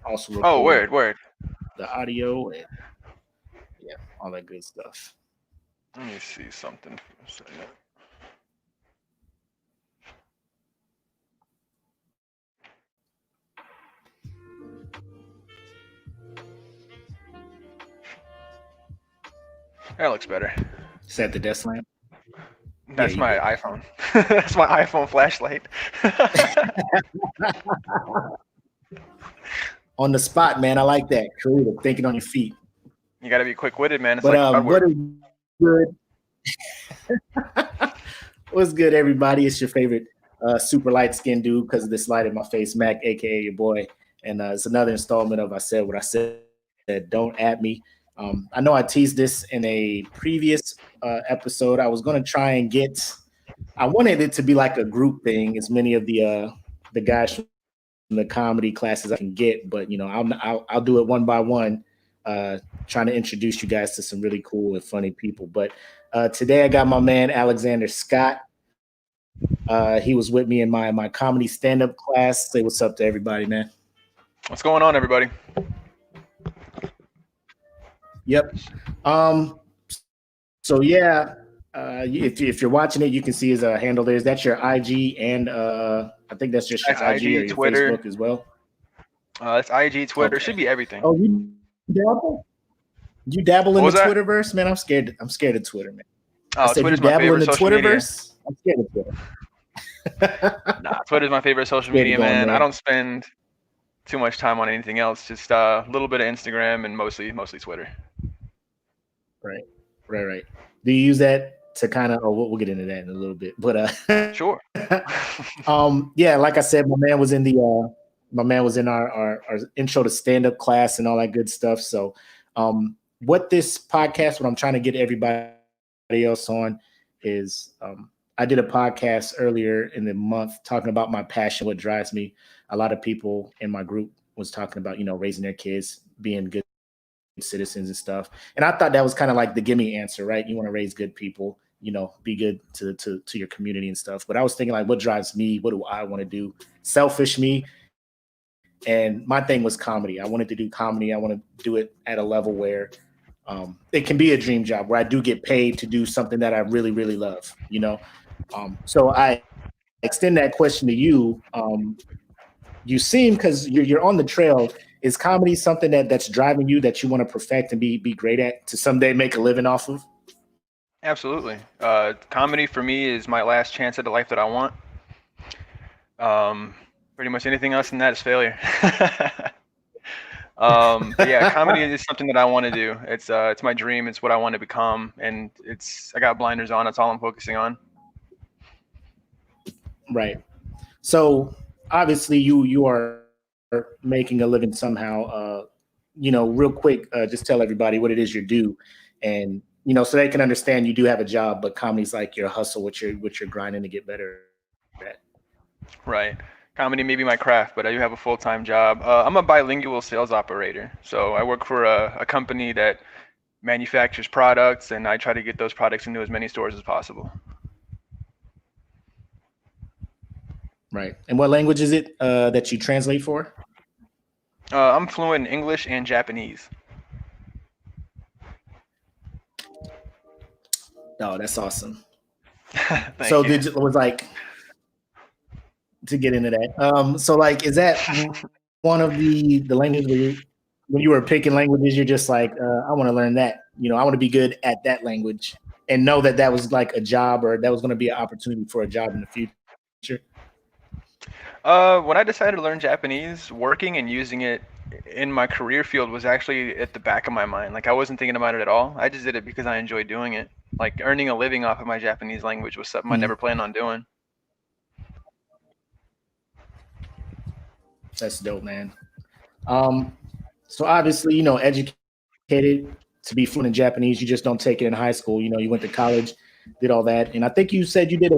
also Oh, record word, word. the audio and yeah, all that good stuff. Let me see something for a second. That looks better. Set the desk lamp. Yeah, That's you my good. iPhone. That's my iPhone flashlight. On the spot, man. I like that. Creative, thinking on your feet. You got to be quick-witted, man. It's But like crowd what work. is good? What's good, everybody? It's your favorite super light skinned dude because of this light in my face, Mac, aka your boy. And it's another installment of I Said What I Said. Don't at me. I know I teased this in a previous episode. I was going to try and get. I wanted it to be like a group thing, as many of the guys from the comedy classes I can get. But I'll do it one by one, uh, trying to introduce you guys to some really cool and funny people. But today I got my man Alexander Scott. He was with me in my comedy stand up class. Say what's up to everybody, man. What's going on, everybody? Yep. So yeah, if you're watching it, you can see his handle there. Is that your IG and I think that's just your That's IG or your IG, Facebook as Twitter. well. That's IG, Twitter. Okay. Should be Oh, everything. you dabble? You dabble in the What was that? Twitterverse, man. I'm scared. I'm scared of Twitter, man. I Oh, said you Twitter's my dabble in favorite the social media. Twitterverse. I'm scared of Twitter. Nah, Twitter's my favorite social Scared of media, going man. I there. don't spend too much time on anything else. Just a little bit of Instagram and mostly Twitter. Right, right. Do you use that to kind of? Oh, we'll get into that in a little bit. But Sure. yeah, like I said, my man was in our intro to stand up class and all that good stuff. So, what this podcast, what I'm trying to get everybody else on is, I did a podcast earlier in the month talking about my passion, what drives me. A lot of people in my group was talking about raising their kids, being good citizens and stuff. And I thought that was kind of like the gimme answer, right? You want to raise good people, be good to your community and stuff. But I was thinking like, what drives me? What do I want to do? Selfish me. And my thing was comedy. I wanted to do comedy. I want to do it at a level where it can be a dream job where I do get paid to do something that I really, really love. So I extend that question to you. You seem because you're on the trail. Is comedy something that's driving you that you want to perfect and be great at to someday make a living off of? Absolutely. Comedy for me is my last chance at the life that I want. Um, Pretty much anything else than that is failure. But yeah, comedy is something that I want to do. It's my dream. It's what I want to become, and I got blinders on. That's all I'm focusing on. Right. So obviously you are making a living somehow. Real quick, just tell everybody what it is you do, and so they can understand you do have a job, but comedy's like your hustle, what you're grinding to get better at. Right. Comedy may be my craft, but I do have a full-time job. I'm a bilingual sales operator, so I work for a company that manufactures products, and I try to get those products into as many stores as possible. Right. And what language is it that you translate for? I'm fluent in English and Japanese. Oh, that's awesome. Thank So you. was like to get into that. So like, is that one of the languages where when you were picking languages, you're just like, I want to learn that. I want to be good at that language, and know that that was like a job or that was going to be an opportunity for a job in the future. When I decided to learn Japanese, working and using it in my career field was actually at the back of my mind. Like I wasn't thinking about it at all. I just did it because I enjoyed doing it. Like earning a living off of my Japanese language was something I Mhm. never planned on doing. That's dope, man. Um, so obviously, educated to be fluent in Japanese, you just don't take it in high school. You went to college, did all that, and I think you said you did a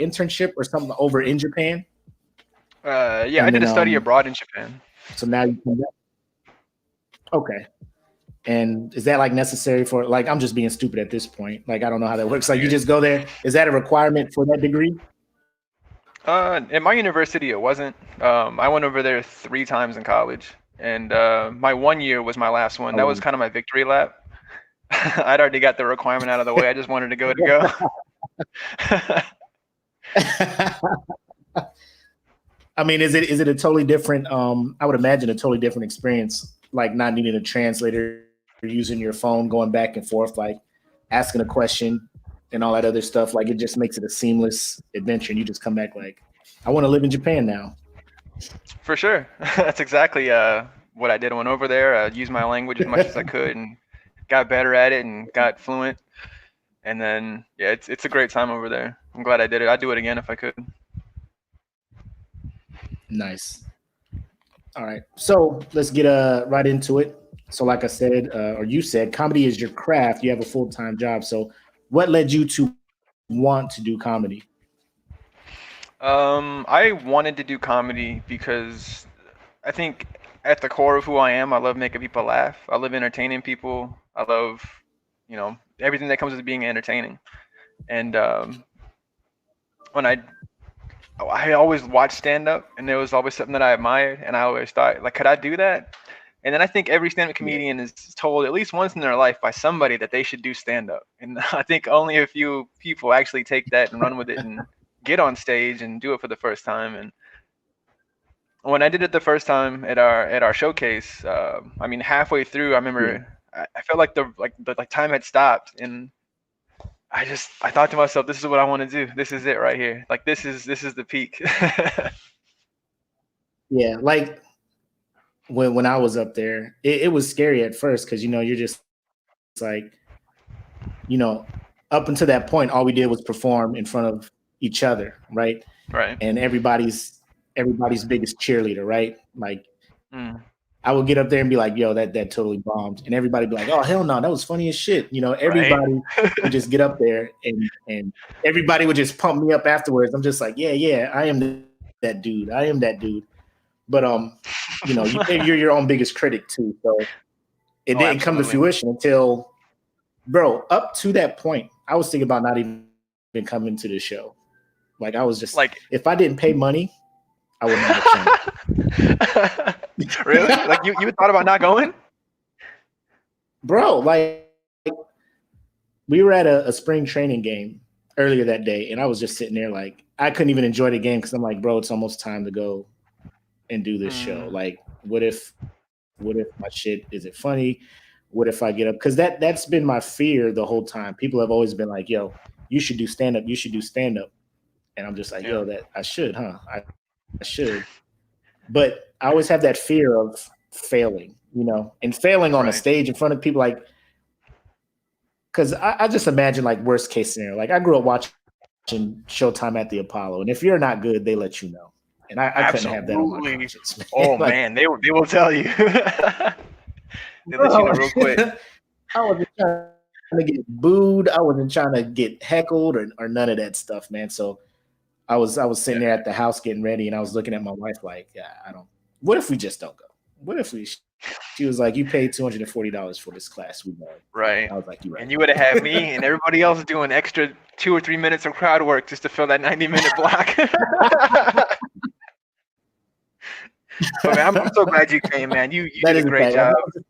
internship or something over in Japan, Yeah, I and did then a study abroad in Japan. so now you can. Okay. And is that like necessary for like I'm just being stupid at this point. Like I don't know how that works. Like you Okay. just go there. Is that a requirement for that degree? At my university, it wasn't. I went over there 3 times in college. and my 1 year was my last one. That was Oh. kind of my victory lap. I'd already got the requirement out of the way. I just wanted to go. I mean, is it a totally different? I would imagine a totally different experience, like not needing a translator, using your phone, going back and forth, like asking a question and all that other stuff. Like it just makes it a seamless adventure, and you just come back like, I want to live in Japan now. For sure. That's exactly what I did. I went over there, used my language as much as I could, and got better at it and got fluent. And then, yeah, it's a great time over there. I'm glad I did it. I'd do it again if I could. Nice. All right, so let's get right into it. So, like I said, or you said, comedy is your craft. You have a full time job. So, what led you to want to do comedy? I wanted to do comedy because I think at the core of who I am, I love making people laugh. I love entertaining people. I love, everything that comes with being entertaining. And when I always watched stand up, and there was always something that I admired, and I always thought, like, could I do that? And then I think every stand up Yeah. comedian is told at least once in their life by somebody that they should do stand up. And I think only a few people actually take that and run with it and get on stage and do it for the first time. And when I did it the first time at our showcase, I mean, halfway through, I Yeah. remember I felt like the time had stopped, and I thought to myself, this is what I want to do. This is it right here. Like this is the peak. Yeah. Like when I was up there, it was scary at first because you're just like, you know, up until that point, all we did was perform in front of each other, right? Right. And everybody's biggest cheerleader, right? Like Mm, I would get up there and be like, "Yo, that totally bombed," and everybody be like, "Oh hell no, that was funny as shit." right. Everybody would just get up there and everybody would just pump me up afterwards. I'm just like, yeah, I am that dude. I am that dude. But you're your own biggest critic too. So it Oh, didn't come to absolutely. fruition until, bro, up to that point, I was thinking about not even coming to the show. Like I was just, Like, if I didn't pay money, I would not have shown up. really? Like you thought about not going? Bro, like we were at a spring training game earlier that day, and I was just sitting there like I couldn't even enjoy the game because I'm like, bro, it's almost time to go and do this show. Mm, Like, what if my shit isn't funny? What if I get up? Because that's been my fear the whole time. People have always been like, yo, you should do stand up. You should do stand up. And I'm just like, yeah. yo, that I should, huh? I should. But I always have that fear of failing, and failing on a Right. stage in front of people, like, because I just imagine like worst case scenario. Like I grew up watching Showtime at the Apollo, and if you're not good, they let you know. And I couldn't have that on my Absolutely. conscience, man. Oh Like, man, they will tell you. They let you bro, know real quick. I wasn't trying to get booed. I wasn't trying to get heckled or none of that stuff, man. So I was sitting there Yeah. at the house getting ready, and I was looking at my wife like, yeah, I don't. What if we just don't go? What if we? She was like, you paid $240 for this class. We know. Right. I was like, you're And you would have had me and everybody else doing extra 2 or 3 minutes of crowd work just to fill that 90-minute block. But man, I'm so glad you came, man. You That did a is a great fact. job,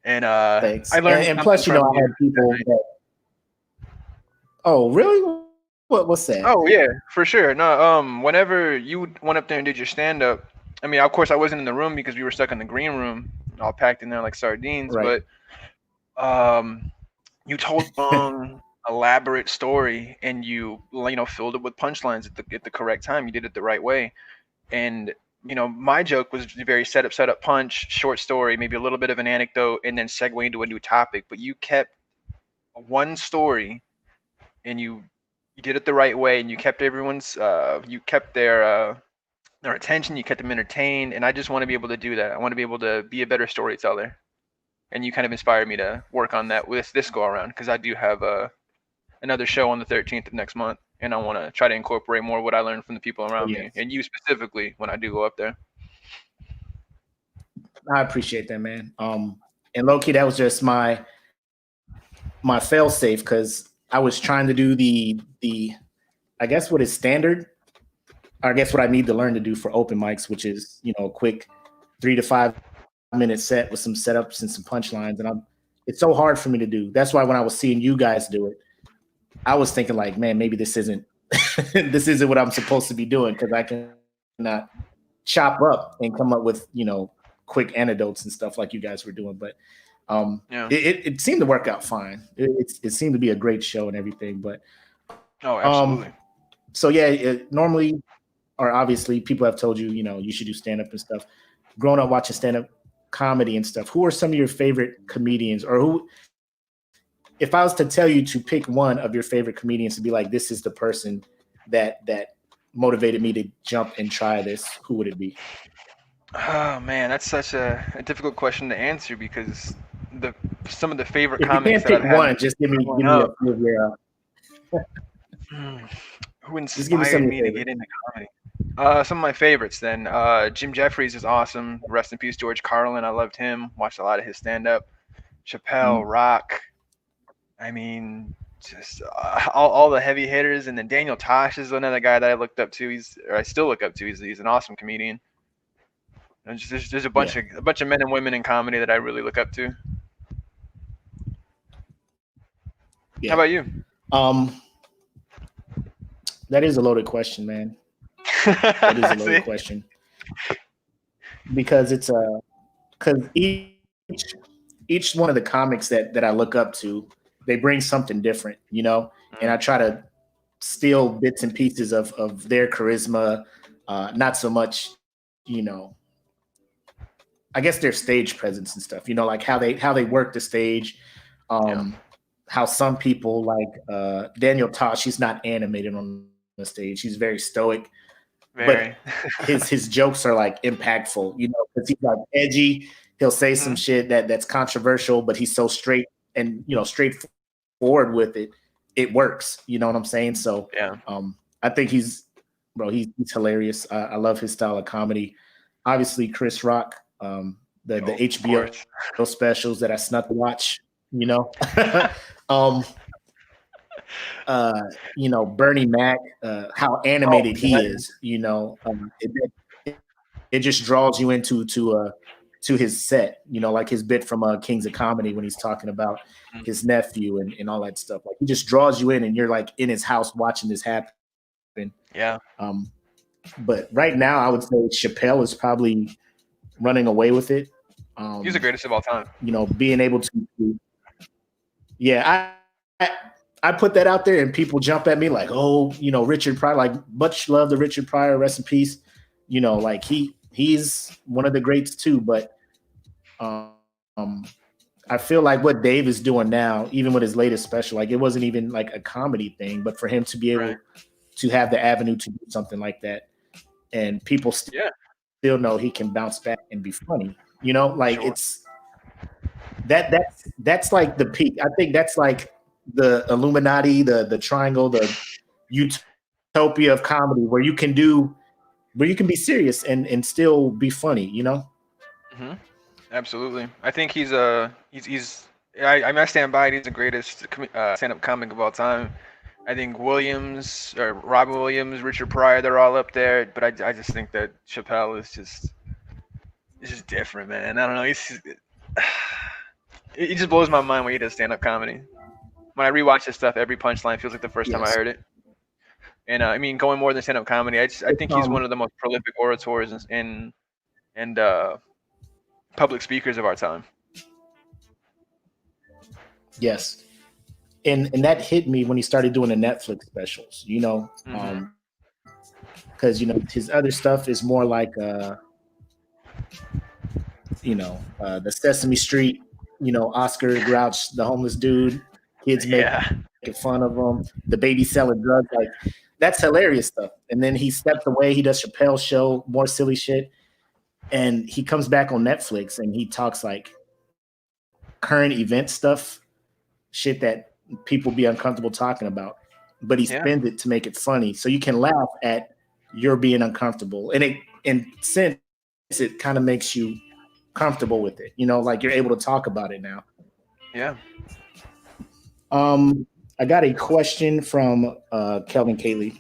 and Thanks. I learned And something plus, from I you had that people night. that. Oh, really? What's that? Oh yeah, for sure. No, whenever you went up there and did your stand up, I mean, of course, I wasn't in the room because we were stuck in the green room, all packed in there like sardines. Right. But um, you told a long, elaborate story, and you filled it with punchlines at the correct time. You did it the right way, and my joke was very set up, punch, short story, maybe a little bit of an anecdote, and then segue into a new topic. But you kept one story, and you did it the right way, and you kept their attention, you kept them entertained, and I just want to be able to do that. I want to be able to be a better storyteller, and you kind of inspired me to work on that with this go around because I do have another show on the 13th of next month, and I want to try to incorporate more of what I learned from the people Oh around yeah. me, and you specifically when I do go up there. I appreciate that, man. And low key, that was just my fail safe because I was trying to do the I guess what is standard. I guess what I need to learn to do for open mics, which is a quick 3 to 5 minute set with some setups and some punchlines, and it's so hard for me to do. That's why when I was seeing you guys do it, I was thinking like, man, maybe this isn't this isn't what I'm supposed to be doing, because I cannot chop up and come up with quick anecdotes and stuff like you guys were doing. But it seemed to work out fine. It seemed to be a great show and everything. But absolutely. So normally, or obviously, people have told you, you should do stand up and stuff. Growing up watching stand up comedy and stuff, who are some of your favorite comedians, or who? If I was to tell you to pick one of your favorite comedians to be like, this is the person that motivated me to jump and try this, who would it be? Oh man, that's such a difficult question to answer, because some of the favorite if comics you can't that pick I've one, had, just give me a few of your. Who inspired me to get into comedy? Some of my favorites then. Jim Jeffries is awesome. Rest in peace, George Carlin. I loved him. Watched a lot of his stand-up. Chappelle, Rock. I mean, just all the heavy hitters. And then Daniel Tosh is another guy that I looked up to. I still look up to. He's an awesome comedian. And there's a bunch of men and women in comedy that I really look up to. Yeah. How about you? That is a loaded question, man. That is a loaded question, because it's because each one of the comics that I look up to, they bring something different, and I try to steal bits and pieces of their charisma, not so much, I guess their stage presence and stuff, like how they work the stage. How some people like Daniel Tosh, he's not animated on the stage. He's very stoic. But his jokes are like impactful, because he's like edgy. He'll say some shit that's controversial, but he's so straight and straightforward with it. It works. You know what I'm saying? So I think he's hilarious. I love his style of comedy. Obviously, Chris Rock, the HBO specials that I snuck to watch. Bernie Mac, how animated he is, it just draws you into his set, like his bit from Kings of Comedy when he's talking about his nephew and all that stuff. Like, he just draws you in, and you're like in his house watching this happen. Yeah. But right now, I would say Chappelle is probably running away with it. He's the greatest of all time. Being able to. Yeah, I put that out there, and people jump at me like, oh, Richard Pryor, like, much love to Richard Pryor, rest in peace. Like he's one of the greats too. But I feel like what Dave is doing now, even with his latest special, like, it wasn't even like a comedy thing, but for him to be able to have the avenue to do something like that, and people still know he can bounce back and be funny. It's that's like the peak. I think that's like the Illuminati, the triangle, the utopia of comedy, where you can be serious and still be funny. Absolutely. I think he's I stand by it. He's the greatest stand-up comic of all time. I think Robin Williams, Richard Pryor, they're all up there. But I just think that Chappelle is just different, man. I don't know. It just blows my mind when he does stand-up comedy. When I rewatch his stuff, every punchline feels like the first time I heard it. And I mean, going more than stand-up comedy, I think he's one of the most prolific orators and public speakers of our time. Yes, and that hit me when he started doing the Netflix specials. Because his other stuff is more like the Sesame Street. Oscar Grouch, the homeless dude. Kids making fun of him. The baby selling drugs, like, that's hilarious stuff. And then he steps away. He does Chappelle's show, more silly shit. And he comes back on Netflix and he talks like current event stuff, shit that people be uncomfortable talking about. But he spins it to make it funny, so you can laugh at your being uncomfortable. And in sense, it kind of makes you comfortable with it. Like, you're able to talk about it now. Yeah. I got a question from Kelvin Cayley.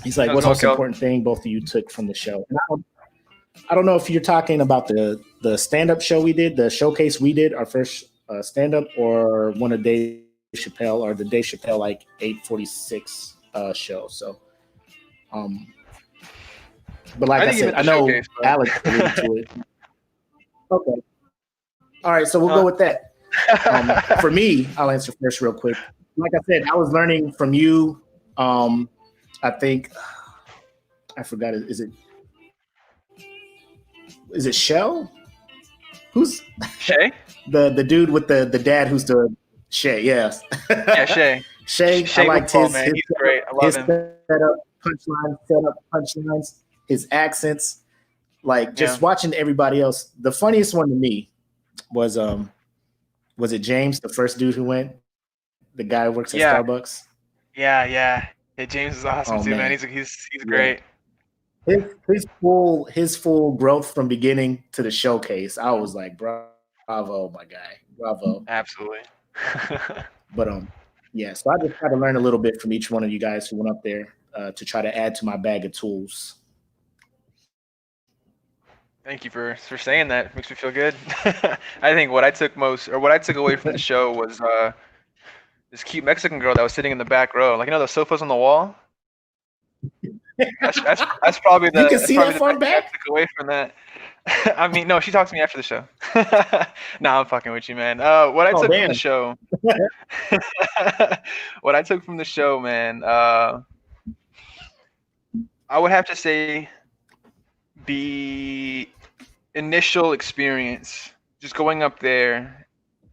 He's like, what's the most important thing both of you took from the show? And I don't know if you're talking about the stand up show we did, the showcase we did, our first stand up, or one of Dave Chappelle or the Dave Chappelle like 846 show. So, um, but like I I think you said, meant I the know showcase, but Alex alluded to it. Okay, all right, so we'll uh, go with that. For me, I'll answer first real quick. Like I said, I was learning from you. I think I forgot. Is it Shell? Who's Shay? the dude with the dad who's the Shay? Yes, Yeah, Shay. Shay. I Shay liked Woodfall, man. He's great. I love his him. setup punchlines, his accents. Like Yeah. just watching everybody else. The funniest one to me was it James, the first dude who went, the guy who works at Yeah. Starbucks. Yeah. Hey, James is awesome Oh too, man. man, He's yeah. great. His full growth from beginning to the showcase. I was like, bravo, my guy, bravo. Absolutely. But yeah. So I just tried to learn a little bit from each one of you guys who went up there to try to add to my bag of tools. Thank you for saying that. Makes me feel good. I think what I took away from the show was this cute Mexican girl that was sitting in the back row. Like, you know those sofas on the wall? That's probably You can that's see probably that the far best thing I back. took away from that. I mean, no, she talked to me after the show. Nah, I'm fucking with you, man. What I Oh took from the damn. show, what I took from the show, man, I would have to say the initial experience, just going up there,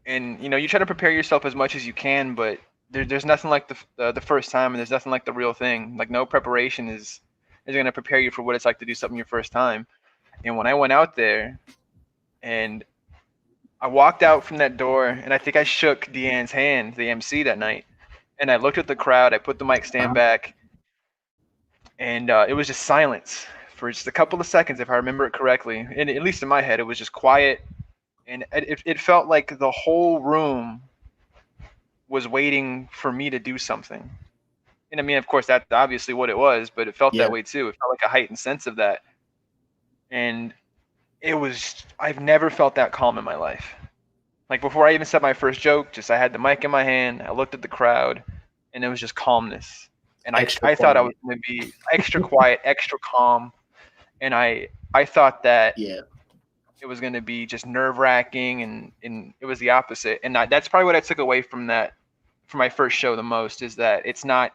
and you try to prepare yourself as much as you can, but there's nothing like the first time, and there's nothing like the real thing. Like, no preparation is going to prepare you for what it's like to do something your first time. And when I went out there, and I walked out from that door, and I think I shook Deanne's hand, the MC that night, and I looked at the crowd. I put the mic stand back, and it was just silence for just a couple of seconds, if I remember it correctly. And at least in my head, it was just quiet, and it felt like the whole room was waiting for me to do something. And I mean, of course, that's obviously what it was, but it felt Yeah. that way too. It felt like a heightened sense of that. And I've never felt that calm in my life. Like, before I even said my first joke, just I had the mic in my hand, I looked at the crowd, and it was just calmness. And I thought I was going to be extra quiet, extra calm. And I thought that Yeah. it was going to be just nerve-wracking, and it was the opposite. And that's probably what I took away from my first show the most, is that it's not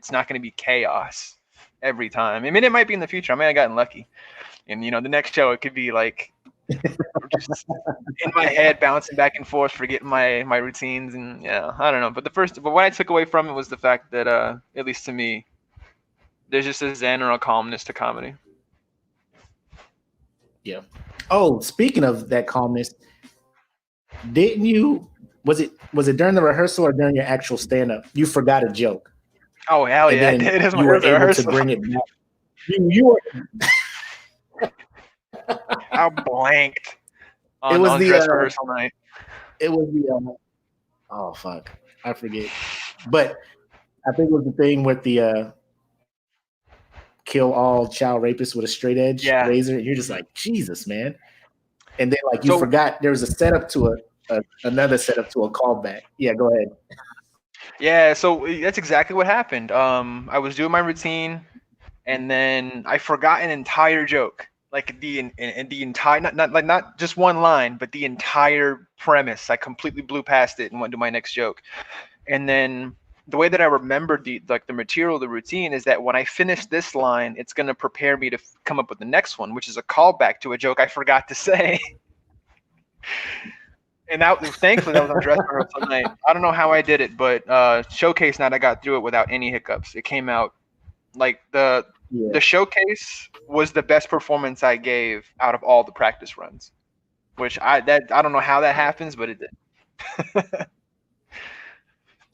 going to be chaos every time. I mean, it might be in the future. I may have gotten lucky, and the next show it could be like just in my head, bouncing back and forth, forgetting my routines, and I don't know. But what I took away from it was the fact that at least to me, there's just a zen or a calmness to comedy. Yeah. Oh, speaking of that calmness, didn't you? Was it during the rehearsal or during your actual stand up? You forgot a joke. Oh hell yeah! And It is you were able to bring it back. You were. I blanked on It was dress rehearsal night. It was the. Oh fuck! I forget. But I think it was the thing with the kill all child rapists with a straight edge razor, and you're just like, Jesus, man. And then like you forgot there was a setup to another setup to a callback. Yeah, go ahead. Yeah, so that's exactly what happened. I was doing my routine, and then I forgot an entire joke, like the entire, not just one line, but the entire premise. I completely blew past it and went to my next joke. And then the way that I remembered the material, the routine, is that when I finish this line, it's going to prepare me to come up with the next one, which is a callback to a joke I forgot to say. And thankfully that was on dress rehearsal night. I don't know how I did it, but showcase night I got through it without any hiccups. It came out like the showcase was the best performance I gave out of all the practice runs, which I don't know how that happens, but it did.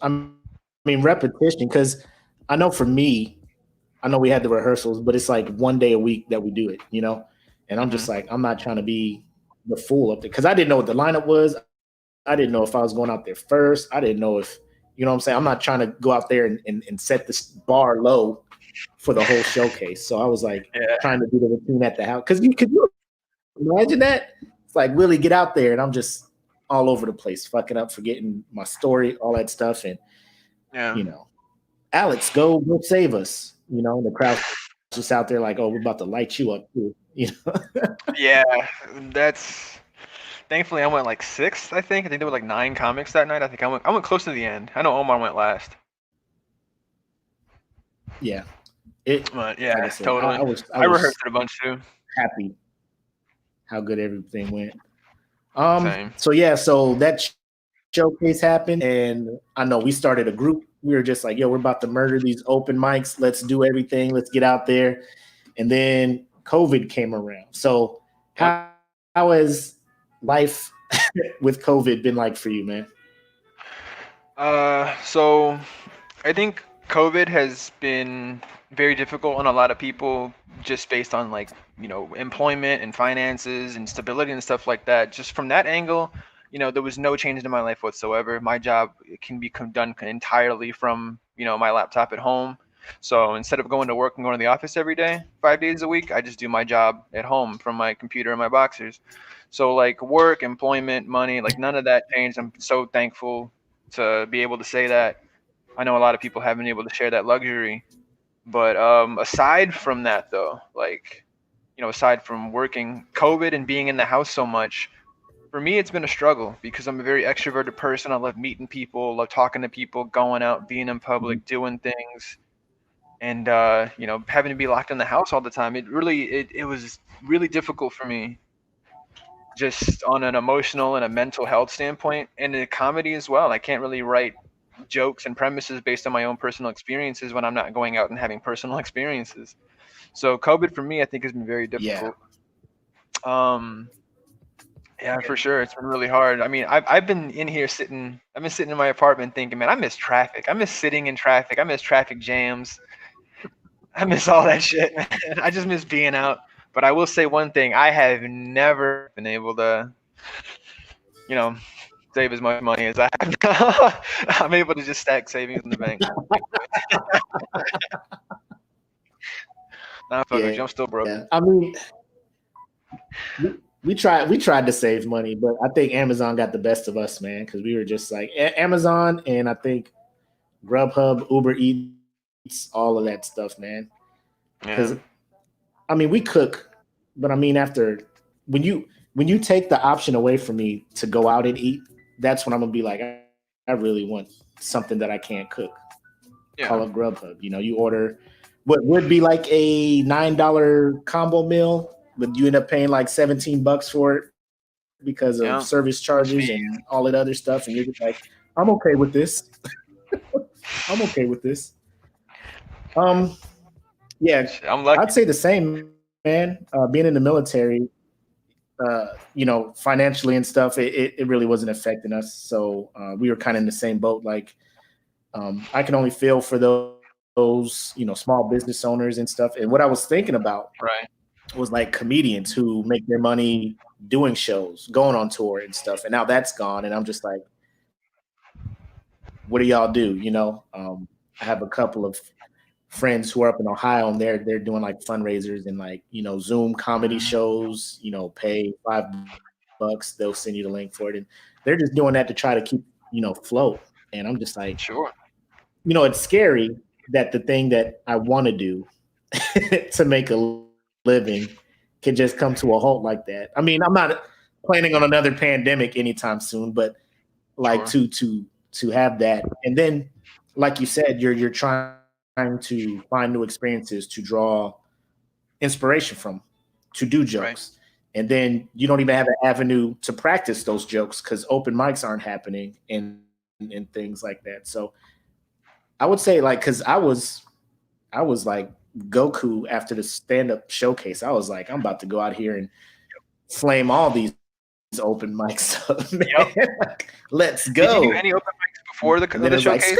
I mean, repetition, because I know for me, I know we had the rehearsals, but it's like one day a week that we do it, and I'm just like, I'm not trying to be the fool up there, because I didn't know what the lineup was. I didn't know if I was going out there first. I didn't know if, what I'm saying? I'm not trying to go out there and set this bar low for the whole showcase. So I was like trying to do the routine at the house, because you Imagine that. It's like, Willie, get out there. And I'm just all over the place, fucking up, forgetting my story, all that stuff. And, Yeah. you know, Alex, go save us. You know, the crowd's just out there like, oh, we're about to light you up too. You know? Yeah, that's thankfully I went like sixth, I think. I think there were like 9 comics that night. I think I went close to the end. I know Omar went last. Yeah. But yeah, like I said, totally. I was I rehearsed it a bunch too. happy how good everything went. Same. So yeah, so that showcase happened, and I know we started a group. We were just like, yo, we're about to murder these open mics. Let's do everything. Let's get out there. And then COVID came around. So how has life with COVID been like for you, man? So I think COVID has been very difficult on a lot of people just based on like, employment and finances and stability and stuff like that. Just from that angle, there was no change in my life whatsoever. My job can be done entirely from, my laptop at home. So instead of going to work and going to the office every day, 5 days a week, I just do my job at home from my computer and my boxers. So like work, employment, money, like none of that changed. I'm so thankful to be able to say that. I know a lot of people haven't been able to share that luxury. But aside from that, though, like, aside from working, COVID and being in the house so much, for me, it's been a struggle because I'm a very extroverted person. I love meeting people, love talking to people, going out, being in public, doing things, and having to be locked in the house all the time. It was really difficult for me, just on an emotional and a mental health standpoint, and in comedy as well. I can't really write jokes and premises based on my own personal experiences when I'm not going out and having personal experiences. So COVID for me, I think, has been very difficult. Yeah, for sure. It's been really hard. I mean, I've been in here sitting. I've been sitting in my apartment thinking, man, I miss traffic. I miss sitting in traffic. I miss traffic jams. I miss all that shit, man. I just miss being out. But I will say one thing: I have never been able to, you know, save as much money as I have now. I'm able to just stack savings in the bank. Nah, fuck with you. I'm still broke. Yeah. I mean, we tried to save money, but I think Amazon got the best of us, man, because we were just like Amazon and I think Grubhub, Uber Eats, all of that stuff, man. Because I mean, we cook, but I mean, after when you take the option away from me to go out and eat, that's when I'm gonna be like, I really want something that I can't cook. Yeah. Call up Grubhub. You order what would be like a $9 combo meal, but you end up paying like $17 for it because of service charges and all that other stuff. And you're just like, I'm okay with this. I'm okay with this. Yeah, I'm lucky. I'd say the same, man. Being in the military, financially and stuff, it really wasn't affecting us. So we were kind of in the same boat. Like, I can only feel for those small business owners and stuff. And what I was thinking about was like comedians who make their money doing shows, going on tour and stuff. And now that's gone. And I'm just like, what do y'all do? I have a couple of friends who are up in Ohio and they're doing like fundraisers and like, Zoom comedy shows, pay $5, they'll send you the link for it. And they're just doing that to try to keep, afloat. And I'm just like, sure. It's scary that the thing that I want to do to make a living can just come to a halt like that. I mean, I'm not planning on another pandemic anytime soon, but like to have that. And then, like you said, you're trying to find new experiences to draw inspiration from, to do jokes. And then you don't even have an avenue to practice those jokes because open mics aren't happening and things like that. So I would say like, cause I was like Goku after the stand-up showcase. I was like, I'm about to go out here and flame all these open mics up, man. Like, let's go. Did you do any open mics before the showcase? Like,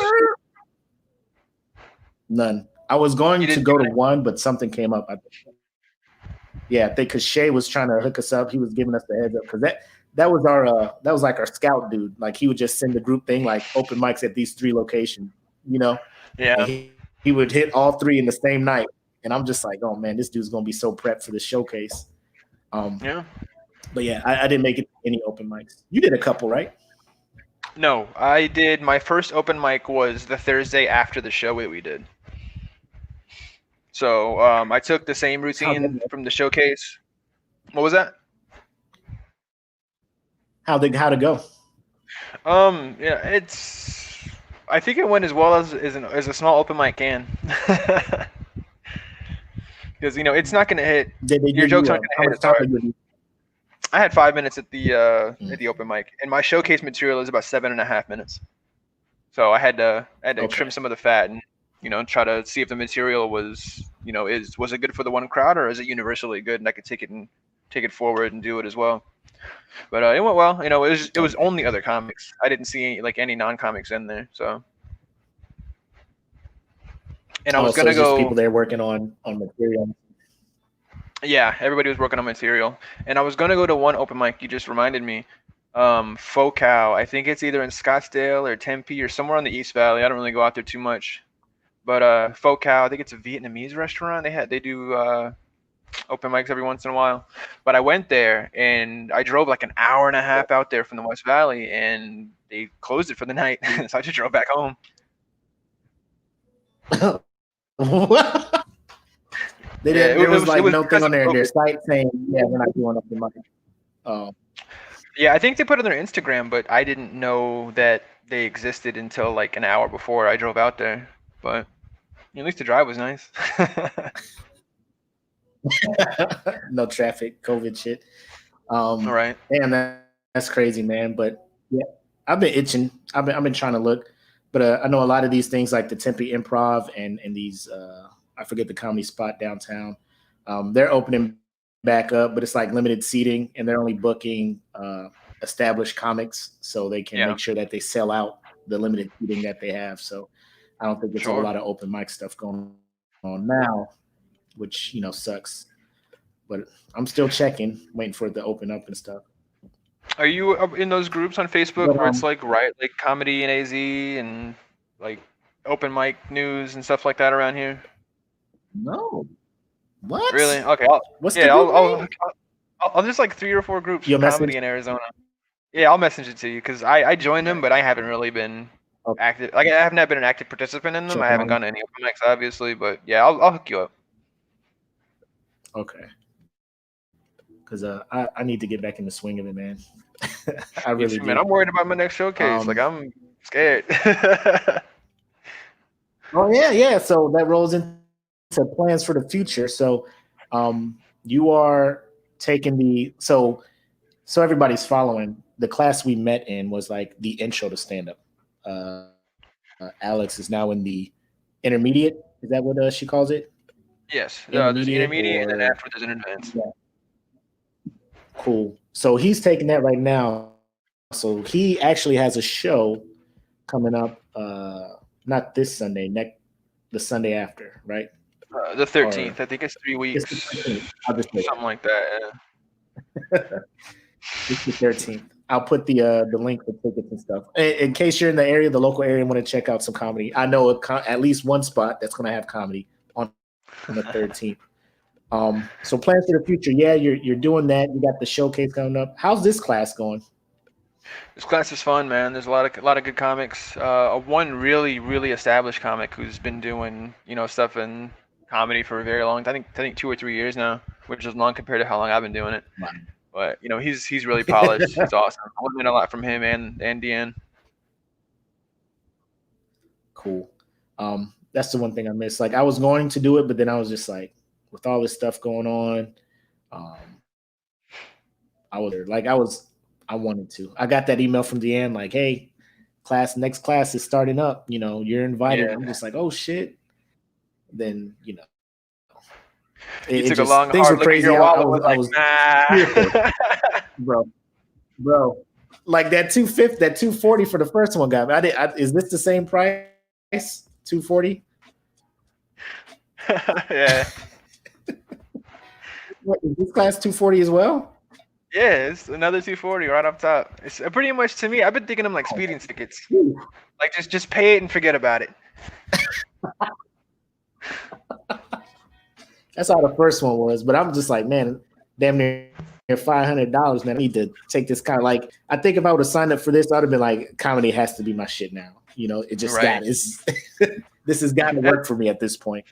none. I was going to go to one, but something came up. I think because Shay was trying to hook us up. He was giving us the heads up because that was like our scout dude. Like he would just send the group thing like open mics at these 3 locations, Yeah. He would hit all 3 in the same night. And I'm just like, oh man, this dude's gonna be so prepped for the showcase. Yeah. But yeah, I didn't make it to any open mics. You did a couple, right? No, I did. My first open mic was the Thursday after the show that we did. So I took the same How'd that routine go? from the showcase. What was that? How'd it go? Yeah, it's. I think it went as well as a small open mic can. Because it's not gonna hit. Did they Your give jokes you aren't how gonna hit much as time hard. did you? I had 5 minutes at Mm, the open mic, and my showcase material is about 7.5 minutes. So I had to trim okay. some of the fat and try to see if the material was it good for the one crowd, or is it universally good and I could take it forward and do it as well. But it went well. It was Okay. only other comics. I didn't see any non-comics in there. So and I Oh, was so gonna it's just people go. there working on material. Yeah, everybody was working on material, and I was gonna go to one open mic. You just reminded me. Focal. I think it's either in Scottsdale or Tempe or somewhere on the East Valley. I don't really go out there too much. But Focal, I think it's a Vietnamese restaurant. They do open mics every once in a while. But I went there and I drove like an hour and a half out there from the West Valley, and they closed it for the night, so I just drove back home. What? They Yeah, didn't. There was it like was no thing because on of their COVID. site saying, "Yeah, we're not doing open mic." Oh, Yeah, I think they put it on their Instagram, but I didn't know that they existed until like an hour before I drove out there. But at least the drive was nice. no traffic, COVID shit. All right. Damn, that's crazy, man. But yeah, I've been itching. I've been trying to look, but I know a lot of these things like the Tempe Improv and these I forget the comedy spot downtown. They're opening back up, but it's like limited seating, and they're only booking established comics, so they can Yeah, make sure that they sell out the limited seating that they have. So I don't think there's a whole sure. lot of open mic stuff going on now, which sucks. But I'm still checking, waiting for it to open up and stuff. Are you in those groups on Facebook But where it's like comedy and AZ and like open mic news and stuff like that around here? no, what? Really? Okay. I'll, What's the yeah, group I'll, I'll name? I'll just like 3 or 4 groups for Your message. comedy in Arizona. Yeah, I'll message it to you because I joined them, Okay. but I haven't really been I'll active. Like I have not been an active participant in them. check I them haven't out. gone to any open mics, obviously, but yeah, I'll hook you up. Okay. Because I need to get back in the swing of it, man. I Me really too, man. do. I'm worried about my next showcase. Like Um, I'm scared. oh yeah, yeah. So that rolls into plans for the future. So you are taking so everybody's following. The class we met in was like the intro to stand up. Alex is now in the intermediate. Is that what she calls it? Yes, there's Intermediate intermediate, and then or after there's an advanced. yeah, cool. So he's taking that right now. So he actually has a show coming up. Not this Sunday, next the Sunday after, right? The Or 13th. I think it's three it's the weeks, 13th. I'll just say something like that. it's the 13th. I'll put the link for tickets and stuff. In case you're in the area, the local area, and want to check out some comedy. I know at least one spot that's going to have comedy on the 13th. So plans for the future. Yeah, you're doing that. You got the showcase coming up. How's this class going? This class is fun, man. There's a lot of good comics. One really established comic who's been doing stuff in comedy for a very long time. I think 2 or 3 years now, which is long compared to how long I've been doing it. But he's really polished. He's awesome. I learned a lot from him and Deanne. Cool. That's the one thing I missed. Like I was going to do it, but then I was just like, with all this stuff going on, um, I wanted to. I got that email from Deanne, like, hey, next class is starting up. You're invited. Yeah, I'm just like, oh shit. Then you it took a just long, things were hard look at crazy. your I wallet. was Was I like, was fearful, nah. bro, bro. Like that 250, that 240 for the first one got me. Is this the same price? 240? Yeah. What, is this class 240 as well? Yeah, it's another 240 right up top. It's pretty much, to me, I've been thinking them like Oh, speeding tickets. whew. Like just pay it and forget about it. That's how the first one was. But I'm just like, man, damn near $500, man. I need to take this kind of like. I think if I would have signed up for this, I'd have been like, comedy has to be my shit now. You know, it just got this. This has got to work for me at this point.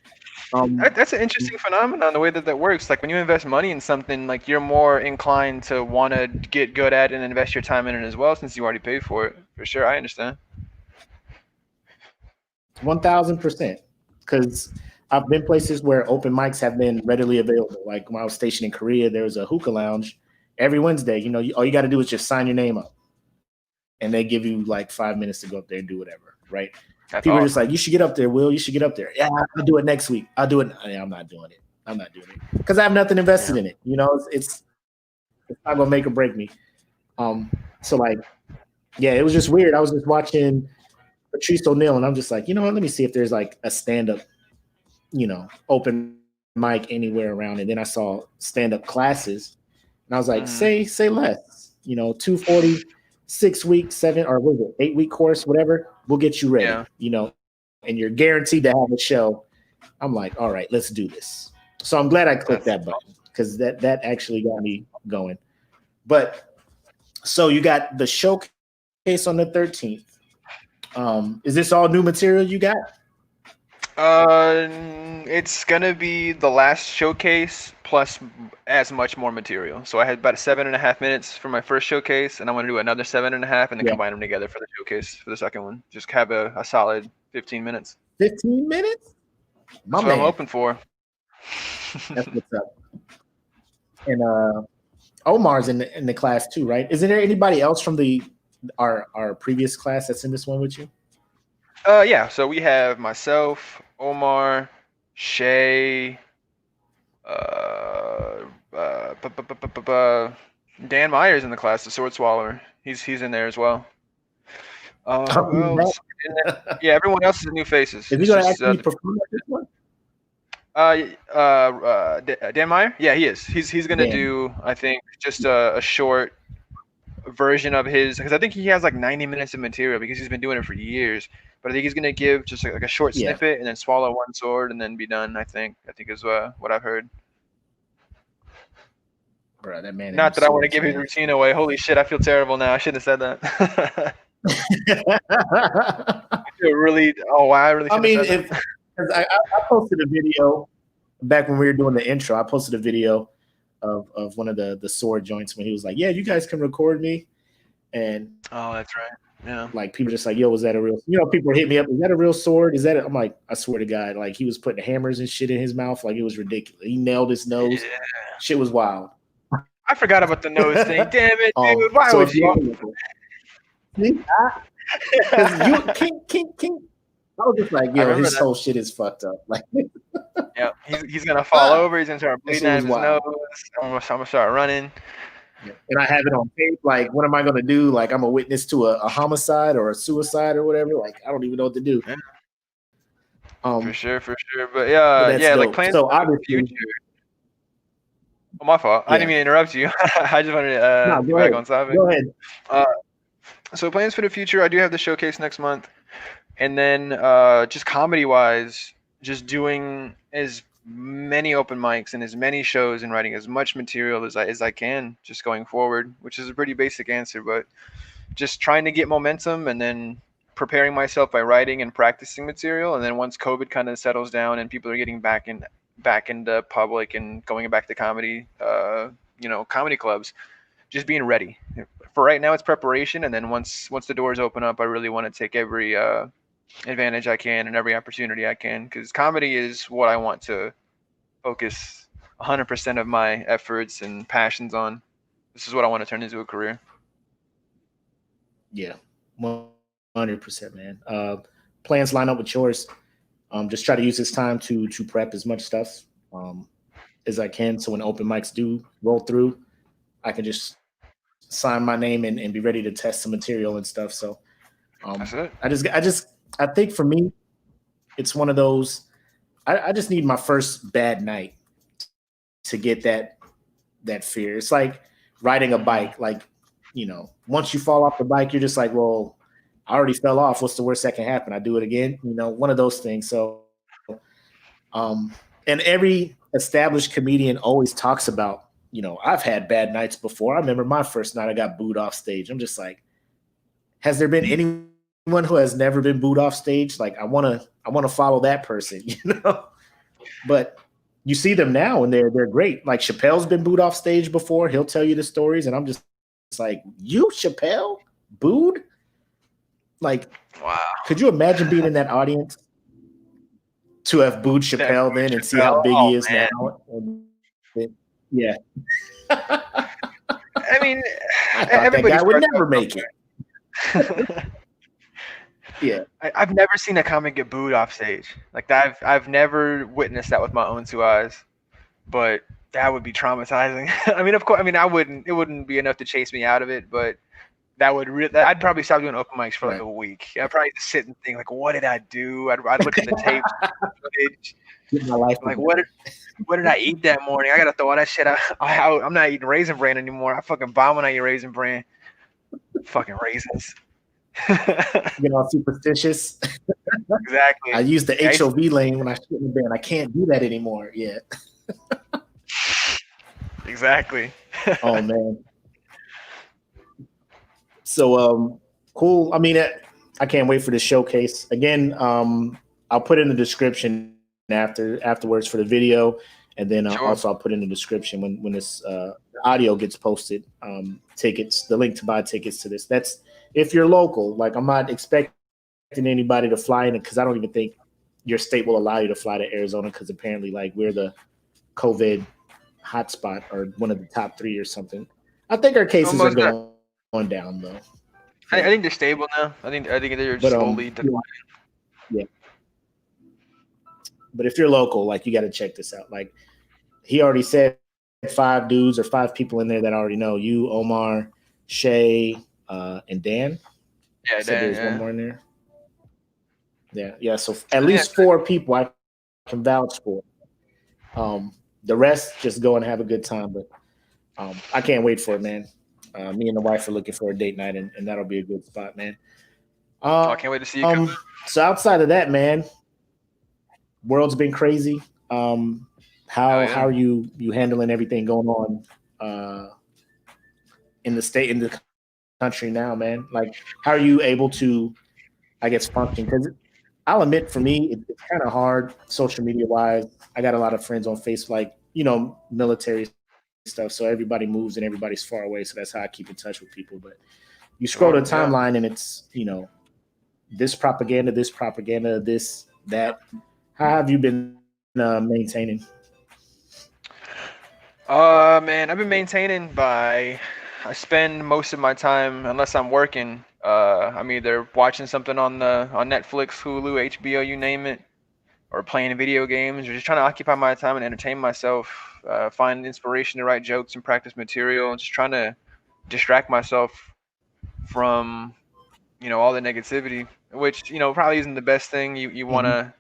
That's an interesting phenomenon, the way that works. Like when you invest money in something, like you're more inclined to want to get good at it and invest your time in it as well, since you already paid for it. For sure, I understand. 1000%. Because I've been places where open mics have been readily available. Like when I was stationed in Korea, there was a hookah lounge every Wednesday. You know, all you got to do is just sign your name up, and they give you like 5 minutes to go up there and do whatever, right? That's People awesome. are just like, you should get up there, Will. You should get up there. Yeah, I'll do it next week. I'll do it. I'm not doing it. I'm not doing it because I have nothing invested in it. You know, it's not gonna make or break me. So like, yeah, it was just weird. I was just watching Patrice O'Neal, and I'm just like, you know what? Let me see if there's like a stand-up, you know, open mic anywhere around. And then I saw stand-up classes, and I was like, say less. You know, 240, 6 weeks, 7 or what is it, 8 week course, whatever. We'll get you ready. Yeah. You know, and you're guaranteed to have a show. I'm like, all right, let's do this. So I'm glad I clicked that button because that actually got me going. But so you got the showcase on the 13th. Is this all new material you got? It's gonna be the last showcase plus as much more material. So I had about 7.5 minutes for my first showcase, and I want to do another 7.5, and then combine them together for the showcase for the second one. Just have a solid 15 minutes. 15 minutes? That's what I'm hoping for. That's what's up. And Omar's in the class too, right? Isn't there anybody else from our previous class that's in this one with you? Yeah. So we have myself, Omar, Shay, Dan Myers in the class, the Sword Swallower. He's in there as well. Yeah, everyone else is new faces. Is he going to actually perform at this one? Dan Meyer? Yeah, he is. He's gonna do, I think, just a short version of his, because I think he has like 90 minutes of material because he's been doing it for years. But I think he's gonna give just like a short snippet and then swallow one sword and then be done. I think is what I've heard. Bro, that man. Not that I want to give his routine away. Holy shit, I feel terrible now. I shouldn't have said that. I feel really. Oh wow, I really. I mean, I posted a video back when we were doing the intro. I posted a video of one of the sword joints when he was like, "Yeah, you guys can record me," and oh, that's right. Yeah, like people just like, "Yo, was that a real?" You know, people were hitting me up. Is that a real sword? Is that? I'm like, I swear to God, like he was putting hammers and shit in his mouth, like it was ridiculous. He nailed his nose. Yeah. Shit was wild. I forgot about the nose thing. Damn it, dude! Why would you? Because you King. I was just like, yo, his whole shit is fucked up. Like, yeah, he's gonna fall over. He's gonna start bleeding out of his nose. I'm gonna start running. And I have it on tape. Like, what am I gonna do? Like, I'm a witness to a homicide or a suicide or whatever. Like, I don't even know what to do. Yeah. For sure. But yeah, dope. Like plans so for the future. Oh, my fault. Yeah. I didn't mean to interrupt you. I just wanted to get back on topic. Go ahead. So plans for the future. I do have the showcase next month. And then just comedy-wise, just doing as many open mics and as many shows and writing as much material as I can just going forward, which is a pretty basic answer, but just trying to get momentum and then preparing myself by writing and practicing material. And then once COVID kind of settles down and people are getting back into public and going back to comedy, comedy clubs, just being ready. For right now, it's preparation. And then once the doors open up, I really want to take every advantage I can and every opportunity I can, because comedy is what I want to focus 100% of my efforts and passions on. This is what I want to turn into a career. Yeah, 100%, man. Plans line up with yours. Just try to use this time to prep as much stuff as I can, so when open mics do roll through, I can just sign my name and be ready to test some material and stuff. So that's it. I think for me, it's one of those, I just need my first bad night to get that fear. It's like riding a bike. Like, once you fall off the bike, you're just like, well, I already fell off. What's the worst that can happen? I do it again. One of those things. So, and every established comedian always talks about I've had bad nights before. I remember my first night I got booed off stage. I'm just like, has there been anyone who has never been booed off stage? Like, I want to follow that person, But you see them now, and they're great. Like Chappelle's been booed off stage before. He'll tell you the stories, and I'm just like, you Chappelle booed? Like, wow. Could you imagine being in that audience to have booed Chappelle then and see how big he is now? Yeah. I mean, I thought that guy would never make it. Yeah. I've never seen a comic get booed off stage. Like I've never witnessed that with my own two eyes. But that would be traumatizing. I mean, of course, it wouldn't be enough to chase me out of it, but I'd probably stop doing open mics for like a week. I'd probably just sit and think like, what did I do? I'd look at the tape footage. My life like, what did I eat that morning? I gotta throw all that shit out. I'm not eating Raisin Bran anymore. I fucking bomb when I eat Raisin Bran. Fucking raisins. All superstitious. Exactly. I used the HOV lane when I shouldn't have been. I can't do that anymore. Yeah. Exactly. Oh man. So cool. I mean, I can't wait for this showcase. Again, I'll put in the description afterwards for the video, and then also I'll put in the description when this audio gets posted. Tickets, the link to buy tickets to this. That's if you're local. Like, I'm not expecting anybody to fly in, because I don't even think your state will allow you to fly to Arizona, because apparently, like, we're the COVID hotspot or one of the top 3 or something. I think our cases are going down though. I think they're stable now. I think they're slowly declining. Yeah. But if you're local, like, you got to check this out. Like, he already said 5 dudes or 5 people in there that I already know. You, Omar, Shay, and Dan. Yeah, Dan. There's one more in there. Yeah. So at least 4 people I can vouch for. The rest just go and have a good time. But I can't wait for it, man. Me and the wife are looking for a date night, and that'll be a good spot, man. I can't wait to see you come. So outside of that, man, world's been crazy. How are you handling everything going on in the country now, man? Like, how are you able to, I guess, function? Because I'll admit, for me, it's kind of hard social media wise. I got a lot of friends on Facebook, like, military stuff. So everybody moves and everybody's far away. So that's how I keep in touch with people. But you scroll the timeline and it's, this propaganda, this, that. How have you been maintaining? Man, I've been maintaining I spend most of my time, unless I'm working, I'm either watching something on Netflix, Hulu, HBO, you name it, or playing video games, or just trying to occupy my time and entertain myself, find inspiration to write jokes and practice material, and just trying to distract myself from, all the negativity, which, probably isn't the best thing. You want to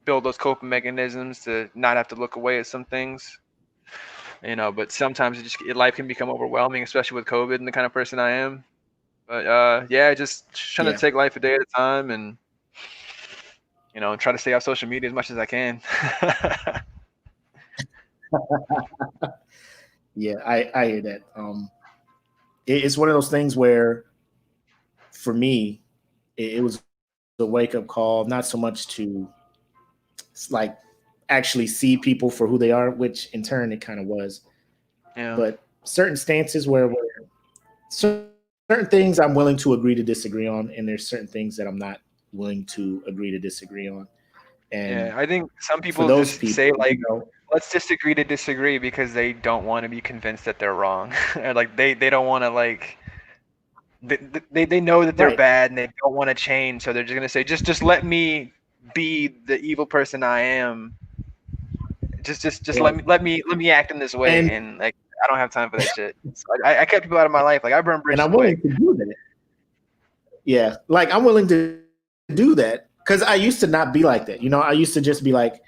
build those coping mechanisms to not have to look away at some things, but sometimes life can become overwhelming, especially with COVID and the kind of person I am. But just trying to take life a day at a time, and try to stay off social media as much as I can. Yeah, I hear that. It's one of those things where, for me, it was a wake-up call, not so much to like actually see people for who they are, which in turn it kind of was. Yeah. But certain stances where certain things I'm willing to agree to disagree on, and there's certain things that I'm not willing to agree to disagree on. And I think some people say like, let's disagree to disagree, because they don't want to be convinced that they're wrong. Or like they don't want to, like, they know that they're bad and they don't want to change, so they're just gonna say, just let me be the evil person I am. Just let me act in this way, and like, I don't have time for that shit. So I kept people out of my life. Like, I burn bridges. And I'm willing to do that. Yeah, like, I'm willing to do that, because I used to not be like that. I used to just be like,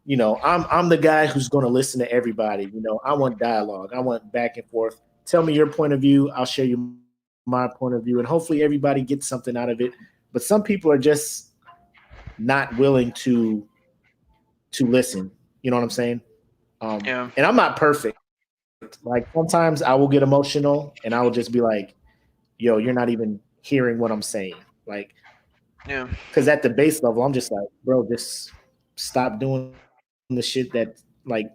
I'm the guy who's going to listen to everybody. I want dialogue. I want back and forth. Tell me your point of view. I'll show you my point of view, and hopefully everybody gets something out of it. But some people are just not willing to listen. You know what I'm saying? And I'm not perfect. Like sometimes I will get emotional and I will just be like, yo, you're not even hearing what I'm saying. Like, Yeah. because at the base level, I'm just like, bro, just stop doing the shit that like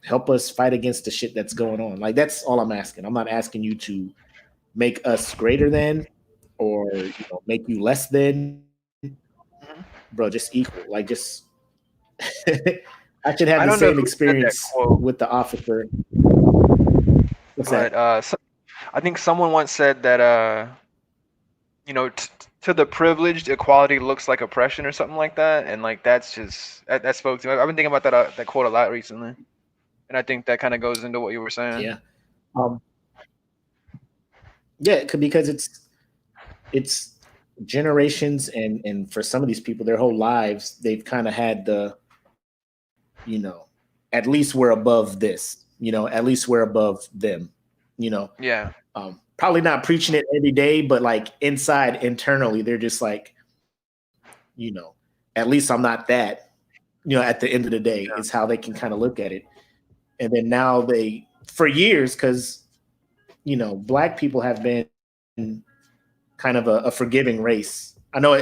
help us fight against the shit that's going on. Like that's all I'm asking. I'm not asking you to make us greater than or make you less than, Mhm. bro. Just equal. Like just I should have I the don't know same who said that experience quote, with the officer. What's but that? I think someone once said that to the privileged, equality looks like oppression or something like that, and like that spoke to me. I've been thinking about that quote a lot recently, and I think that kind of goes into what you were saying. Yeah. Um, yeah, because it's generations and for some of these people, their whole lives, they've kind of had the, you know, at least we're above this, at least we're above them, you know. Yeah. Probably not preaching it every day, but like inside internally, they're just like, you know, at least I'm not that, at the end of the day Yeah. is how they can kind of look at it. And then now they, for years, because, black people have been kind of a forgiving race. I know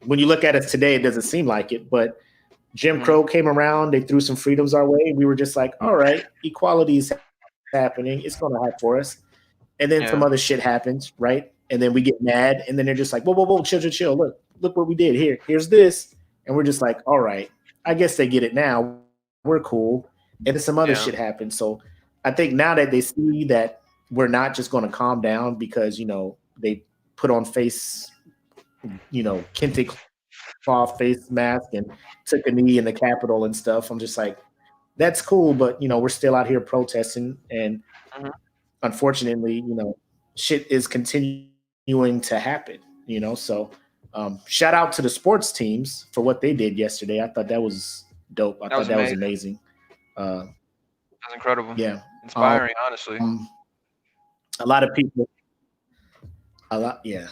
when you look at us today, it doesn't seem like it, but Jim Mhm. Crow came around, they threw some freedoms our way. We were just like, all right, equality is happening. It's going to happen for us. And then some Yeah. other shit happens, right? And then we get mad, and then they're just like, whoa, whoa, whoa, chill, chill, chill. Look what we did here. Here's this. And we're just like, all right, I guess they get it now. We're cool. And then some other Yeah. shit happens. So I think now that they see that we're not just going to calm down because, they put on face, kente cloth face mask and took a knee in the Capitol and stuff. I'm just like, that's cool, but we're still out here protesting, and Mhm. unfortunately, shit is continuing to happen. So shout out to the sports teams for what they did yesterday. I thought that was dope. I That thought was that was amazing. amazing. Uh, That was incredible. yeah, Inspiring, honestly. a lot of people, yeah,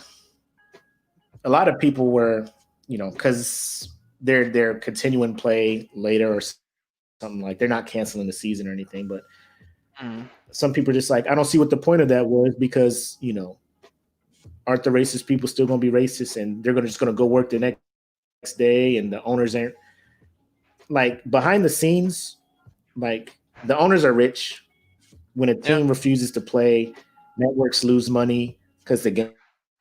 a lot of people were, because they're continuing play later or something, like they're not canceling the season or anything, but Mhm. some people are just like, I don't see what the point of that was because, aren't the racist people still going to be racist and they're just going to go work the next day, and the owners aren't, like, behind the scenes, like the owners are rich. When a Yeah. team refuses to play, networks lose money because the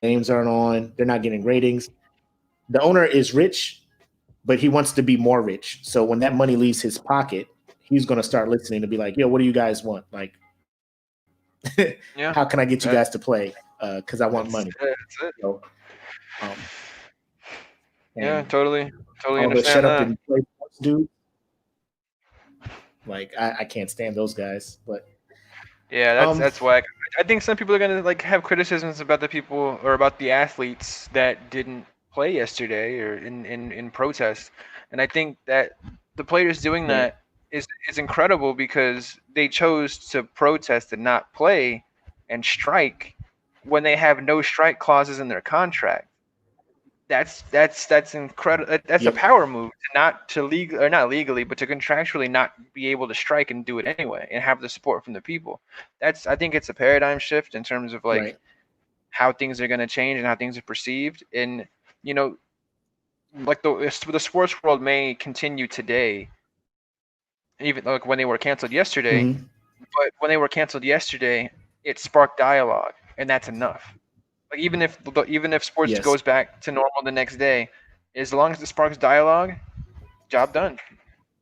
games aren't on, they're not getting ratings. The owner is rich, but he wants to be more rich. So when that money leaves his pocket, he's going to start listening to be like, yo, what do you guys want? Like, Yeah. how can I get you That, guys to play? Because I want that's money. that's it. So, um, Yeah. and Totally all the shut understand up that. and play sports dudes, like I can't stand those guys. But Yeah, um, that's why I think some people are gonna like have criticisms about the people or about the athletes that didn't play yesterday or in protest, and I think that the players doing right, that is incredible because they chose to protest and not play and strike when they have no strike clauses in their contract. That's incredible. That's a yep, power move to not to legal or not legally, but to contractually not be able to strike and do it anyway and have the support from the people. I think it's a paradigm shift in terms of like right, how things are going to change and how things are perceived. And you know, like the sports world may continue today, even like when they were canceled yesterday. hmm, But when they were canceled yesterday, it sparked dialogue, and that's enough. Like even if sports yes, goes back to normal the next day, as long as it sparks dialogue, job done,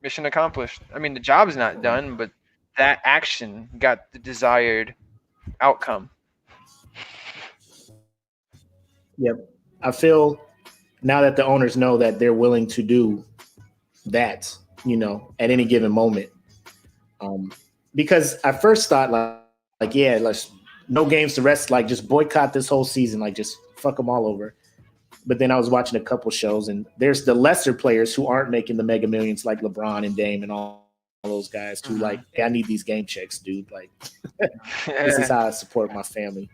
mission accomplished. I mean, the job is not right, done, but that action got the desired outcome. yep. I feel now that the owners know that they're willing to do that, at any given moment. Um, because I first thought like yeah, let's no games to rest, like just boycott this whole season, like just fuck them all over. But then I was watching a couple shows, and there's the lesser players who aren't making the mega millions, like LeBron and Dame and all those guys who like, Mhm. hey, I need these game checks, dude. Like, this is how I support my family.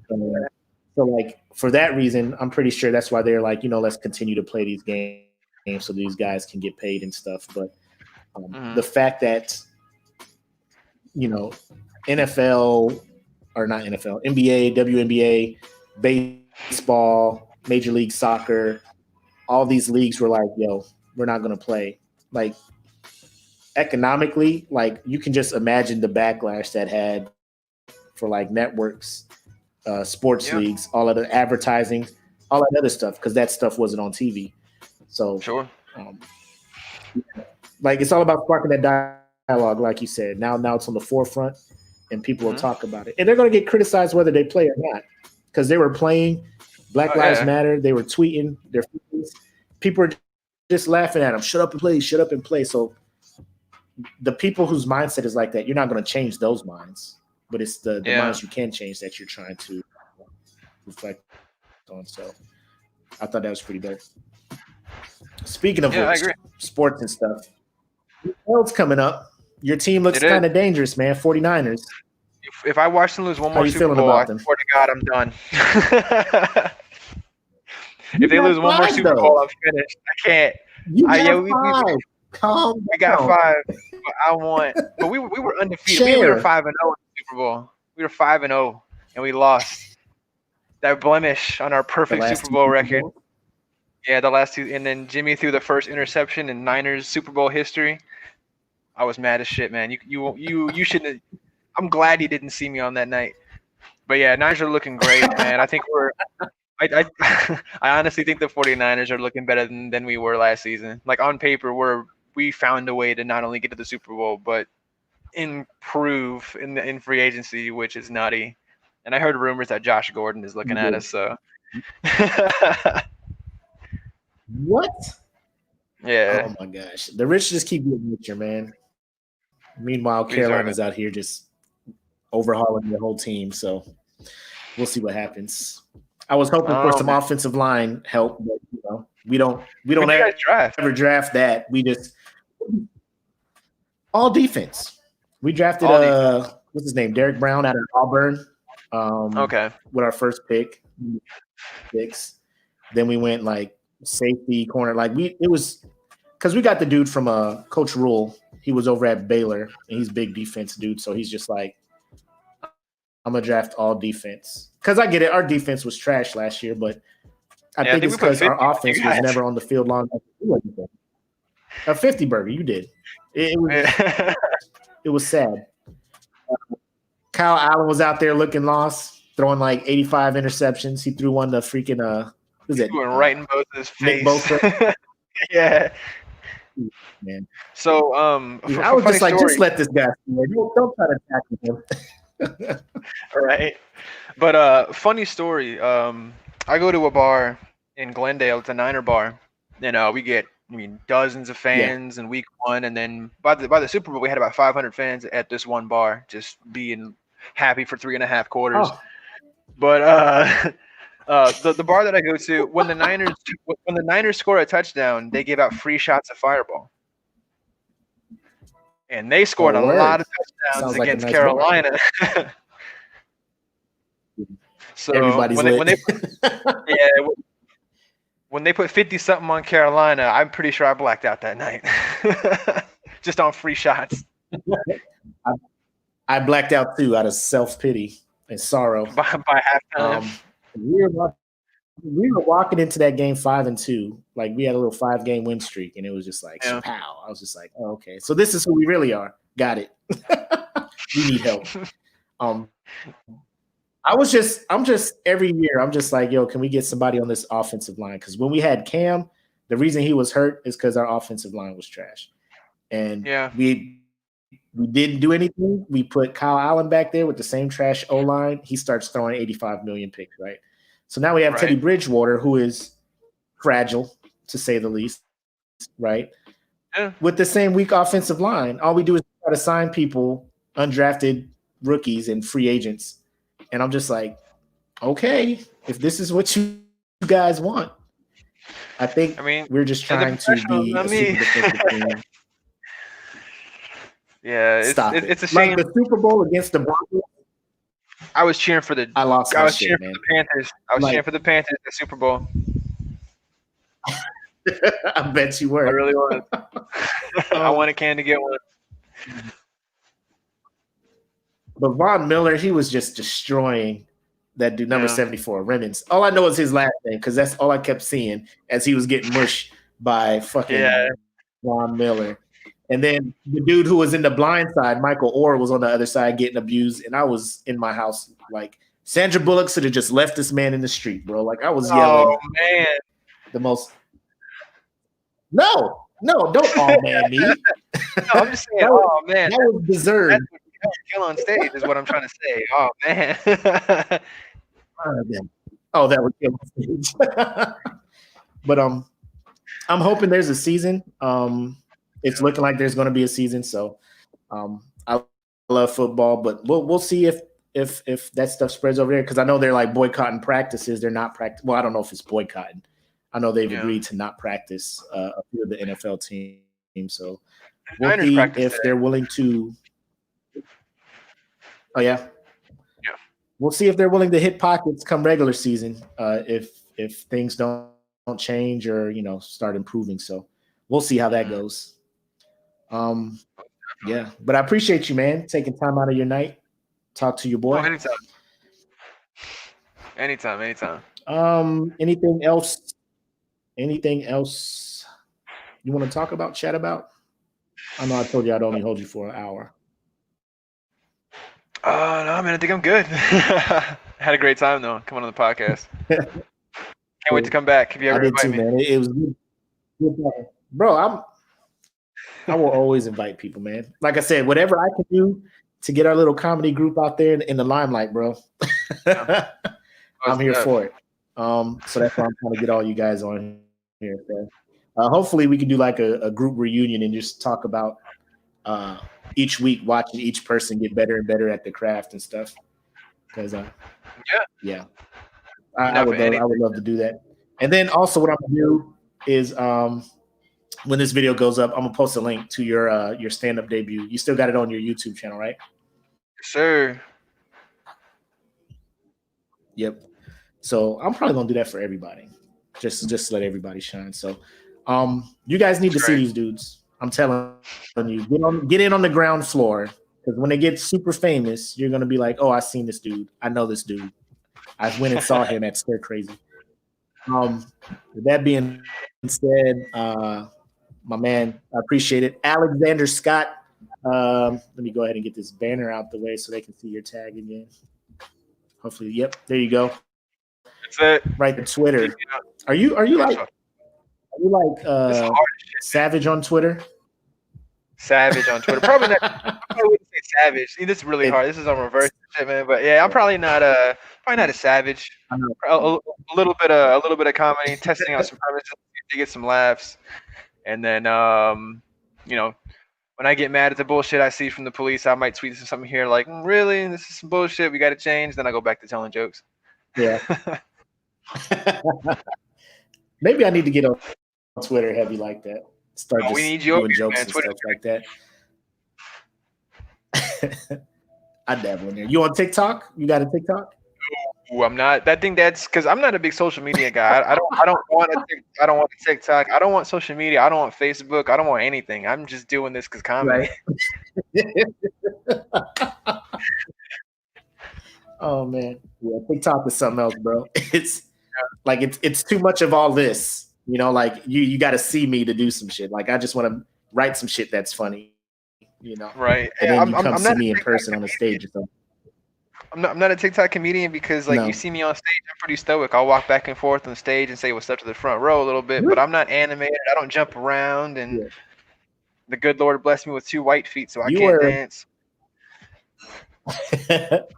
So like for that reason, I'm pretty sure that's why they're like, let's continue to play these games so these guys can get paid and stuff. But the Mhm. fact that NFL or not NFL, NBA, WNBA, baseball, Major League Soccer, all these leagues were like, yo, we're not going to play. Like, economically, like, you can just imagine the backlash that had for like networks, sports leagues, all of the advertising, all that other stuff, because that stuff wasn't on TV. So, Sure. Like, it's all about sparking that dialogue, like you said. Now it's on the forefront, and people will talk about it. And they're going to get criticized whether they play or not, because they were playing Black Lives Matter. They were tweeting their feelings. People are just laughing at them. Shut up and play. Shut up and play. So the people whose mindset is like that, you're not going to change those minds, but it's the minds you can change that you're trying to reflect on. So I thought that was pretty dope. Speaking of sports and stuff, what's coming up? Your team looks kind of dangerous, man. 49ers. If I watch them lose one more Super Bowl, I swear to God, I'm done. If they lose one more Super Bowl, I'm finished. I can't. We got 5. But we were undefeated. We were 5-0 in the Super Bowl. We were 5-0, and we lost. That blemish on our perfect Super Bowl record. Yeah, the last 2, and then Jimmy threw the first interception in Niners Super Bowl history. I was mad as shit, man. You shouldn't. I'm glad he didn't see me on that night. But yeah, Niners are looking great, man. I think I honestly think the 49ers are looking better than we were last season. Like, on paper, we found a way to not only get to the Super Bowl, but improve in free agency, which is nutty. And I heard rumors that Josh Gordon is looking at us. So. What? Yeah. Oh my gosh, the rich just keep getting richer, man. Meanwhile, Carolina's out here just overhauling the whole team. So we'll see what happens. I was hoping for some offensive line help, but we don't ever draft that. We just all defense. We drafted what's his name, Derek Brown out of Auburn. With our first picks. Then we went like safety, corner. Like, it was because we got the dude from Coach Rule. He was over at Baylor, and he's a big defense dude. So he's just like, I'm gonna draft all defense, because I get it. Our defense was trash last year, but I think it's because our offense was never on the field long enough to do anything. A 50 burger, you did. It was sad. Kyle Allen was out there looking lost, throwing like 85 interceptions. He threw one to freaking who's it? Right in Bosa's face. Yeah. Man. So I was just like, just let this guy. Don't try to tackle him. All right. But funny story. I go to a bar in Glendale. It's a Niner bar. And we get dozens of fans in week 1, and then by the Super Bowl we had about 500 fans at this one bar, just being happy for 3.5 quarters. But the bar that I go to, when the Niners score a touchdown, they give out free shots of Fireball. And they scored a lot of touchdowns against Carolina. So when they put 50-something on Carolina, I'm pretty sure I blacked out that night. Just on free shots. I blacked out too, out of self-pity and sorrow. By halftime. We were walking into that game 5-2. Like, we had a little 5-game win streak, and it was just like, pow. I was just like, oh, okay. So this is who we really are. Got it. We need help. I'm just every year, I'm just like, yo, can we get somebody on this offensive line? Because when we had Cam, the reason he was hurt is because our offensive line was trash. And we didn't do anything. We put Kyle Allen back there with the same trash O-line. He starts throwing 85 million picks, right? So now we have Teddy Bridgewater, who is fragile, to say the least, right? Yeah. With the same weak offensive line. All we do is try to sign people, undrafted rookies and free agents. And I'm just like, okay, if this is what you guys want. I think we're just trying to be a super defensive team. Yeah, it's a shame. Like the Super Bowl against the Broncos. I was cheering for the. I was cheering for the Panthers. I was cheering for the Panthers in the Super Bowl. I bet you were. I really was. I wanted Cam to get one. But Von Miller, he was just destroying that dude, number Yeah. 74, Remmons. All I know is his last name because that's all I kept seeing as he was getting mushed by fucking Yeah. Von Miller. And then the dude who was in the blind side, Michael Orr, was on the other side getting abused. And I was in my house like, Sandra Bullock should have just left this man in the street, bro. Like I was yelling Oh man. the most. No, don't all man me. No, I'm just saying. That was- Oh man. That was deserved. That's what you kill on stage is what I'm trying to say. Oh man. Oh, that would kill stage. But I'm hoping there's a season. It's looking like there's going to be a season. So I love football, but we'll see if that stuff spreads over there because I know they're like boycotting practices. They're not practice. Well, I don't know if it's boycotting. I know they've agreed to not practice a few of the NFL teams. So we'll see if they're willing to. Oh yeah. Yeah. We'll see if they're willing to hit pockets come regular season. If things don't change or start improving. So we'll see how that goes. Yeah, but I appreciate you, man, taking time out of your night. Talk to your boy. Oh, anytime. Anything else you want to talk about, chat about? I know I told you I'd only hold you for an hour. No, man, I think I'm good. Had a great time though. Coming on the podcast. Can't wait to come back if you ever invite me. Man. It was good. Bro, I will always invite people, man. Like I said, whatever I can do to get our little comedy group out there in the limelight, bro. I'm here for it. So that's why I'm trying to get all you guys on here. So, hopefully we can do like a group reunion and just talk about each week watching each person get better and better at the craft and stuff. Because I would love to do that. And then also what I'm gonna do is when this video goes up, I'm gonna post a link to your stand-up debut. You still got it on your YouTube channel, right? Yes, sir. Yep. So I'm probably gonna do that for everybody, just to let everybody shine. So, you guys need to see these dudes. I'm telling you, get in on the ground floor because when they get super famous, you're gonna be like, oh, I seen this dude. I know this dude. I went and saw him at Stir Crazy. With that being said, my man, I appreciate it. Alexander Scott. Let me go ahead and get this banner out the way so they can see your tag again. Hopefully, yep, there you go. That's it. Right to Twitter. Are you like savage on Twitter? Savage on Twitter. Probably not. I wouldn't say savage. This is really hard. This is on reverse shit, man. But yeah, I'm probably not a savage. A little bit of comedy, testing out some premises to get some laughs, and then when I get mad at the bullshit I see from the police, I might tweet something here like, really, this is some bullshit. We got to change. Then I go back to telling jokes. Yeah. Maybe I need to get on Twitter heavy like that. Start just doing jokes and stuff like that. I dabble in there. You on TikTok? You got a TikTok? Ooh, I'm not. That's because I'm not a big social media guy. I don't want a TikTok. I don't want social media. I don't want Facebook. I don't want anything. I'm just doing this because comedy. Right. Oh man, yeah. TikTok is something else, bro. It's too much of all this. Like you got to see me to do some shit. Like I just want to write some shit that's funny. Right. And then you come see me in person on the stage or something. I'm not a TikTok comedian because you see me on stage, I'm pretty stoic. I'll walk back and forth on the stage and say what's up to the front row a little bit, but I'm not animated. I don't jump around, and the good Lord blessed me with 2 white feet, so I can't dance.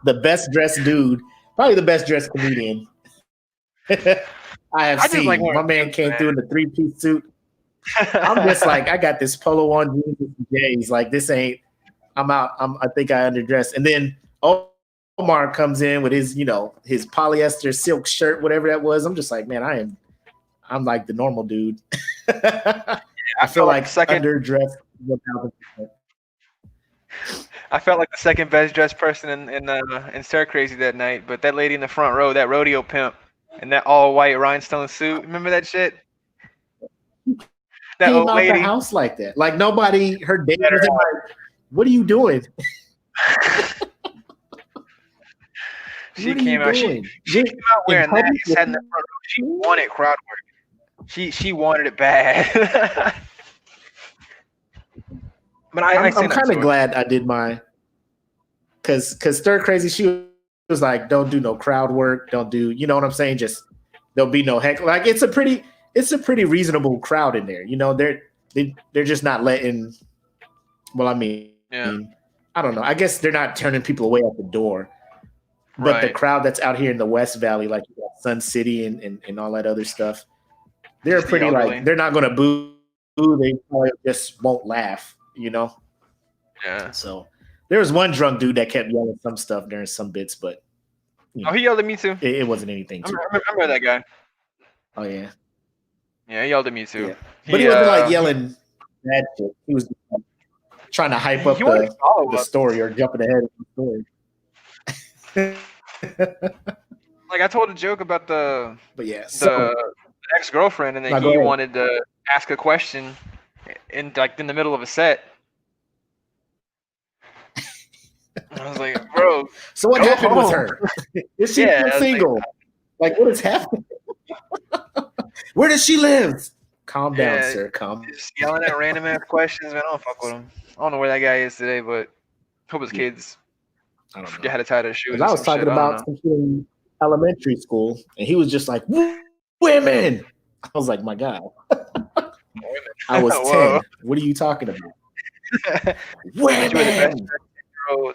The best dressed dude, probably the best dressed comedian I have seen. My man came through in the 3-piece suit. I'm just like, I got this polo on, jeans and J's. Like this ain't. I'm out. I think I underdressed, and then Omar comes in with his polyester silk shirt, whatever that was. I'm just like, man, I'm like the normal dude. I feel like underdressed 1,000%. I felt like the second best dressed person in Stir Crazy that night, but that lady in the front row, that rodeo pimp, and that all white rhinestone suit. Remember that shit? That old lady. The house like that. Like nobody, her dad was like, "What are you doing?" She What are came you out. She doing? came out In wearing that and public? sat in the front row. She wanted crowd work. She wanted it bad. But I I'm seen that kind of to her. glad I did my because Stir Crazy, she was like, don't do no crowd work, don't do, you know what I'm saying? Just there'll be no heck. Like it's a pretty reasonable crowd in there. You know, they're just not letting. Well, I mean, Yeah. I don't know. I guess they're not turning people away at the door. But the Right. crowd that's out here in the West Valley, like you got Sun City and all that other stuff, they're Just the pretty elderly. like they're not gonna boo. They probably just won't laugh, you know. Yeah. So there was one drunk dude that kept yelling some stuff during some bits, but Oh, he yelled at me too. it wasn't anything. I Too remember that guy. Oh yeah, Yeah, he yelled at me too. yeah. But he wasn't like yelling bad shit. He was like, trying to hype up wanted the story or jumping ahead of the story. Like I told a joke about the But yeah, the ex-girlfriend, and then No, go he ahead. wanted to ask a question in the middle of a set. I was like, bro, so what go happened with home. her? Is she Yeah, I was still single? Like, what is happening? Where does she live? Calm down, Yeah, sir. Calm. just yelling at random ass questions, man. I don't fuck with him. I don't know where that guy is today, but hope his kids I don't forget know. how to tie their shoes. 'Cause I was talking about some shit in elementary school, and he was just like, "Women." I was like, "My God." I was Whoa. 10. What are you talking about? You were the best Women.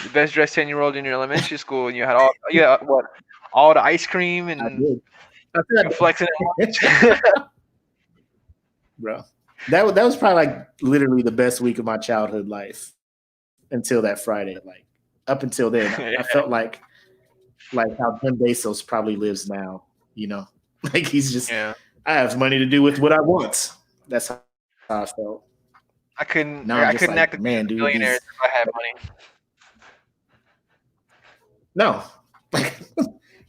the best dressed 10-year-old in your elementary school, and you had all the ice cream I and did. I you said, flexing it. bro. That was probably like literally the best week of my childhood life until that Friday. Like up until then, I felt like how Jim Bezos probably lives now. You know, like he's just Yeah. I have money to do with what I want. That's how I felt. I couldn't. Now I'm I just couldn't like, act a man, dude, millionaire these- if I had money. No,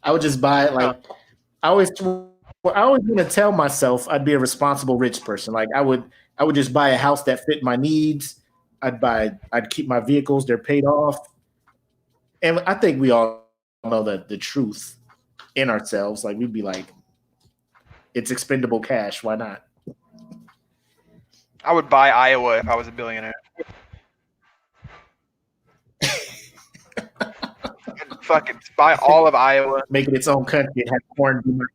I would just buy it. Like I always want to tell myself I'd be a responsible rich person. Like I would just buy a house that fit my needs. I'd keep my vehicles; they're paid off. And I think we all know the truth in ourselves. Like we'd be like, it's expendable cash. Why not? I would buy Iowa if I was a billionaire. I'd fucking buy all of Iowa, Make it its own country and have corn be my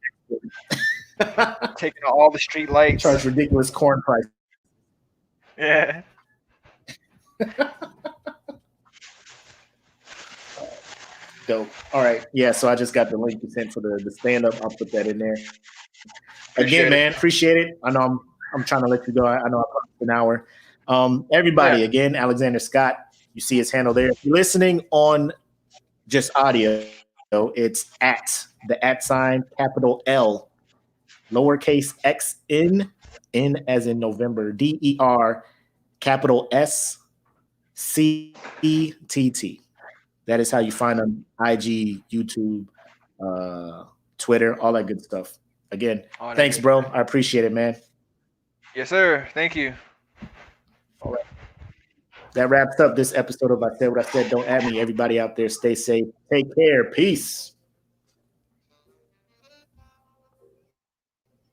taking out all the street lights. charge ridiculous corn price. Yeah. Dope. All right. Yeah, so I just got the link you sent for the stand-up. I'll put that in there. Appreciate Again, man, appreciate it. I know I'm trying to let you go. I know I promised an hour. Everybody, Yeah. again, Alexander Scott, you see his handle there. If you're listening on just audio, it's at the @ capital L, lowercase x n as in November, DER, capital SCTT. That is how you find on IG, YouTube, Twitter, all that good stuff. Again, All that thanks, good bro. stuff. I appreciate it, man. Yes, sir. Thank you. That wraps up this episode of I Said What I Said. Don't At Me. Everybody out there, stay safe. Take care. Peace.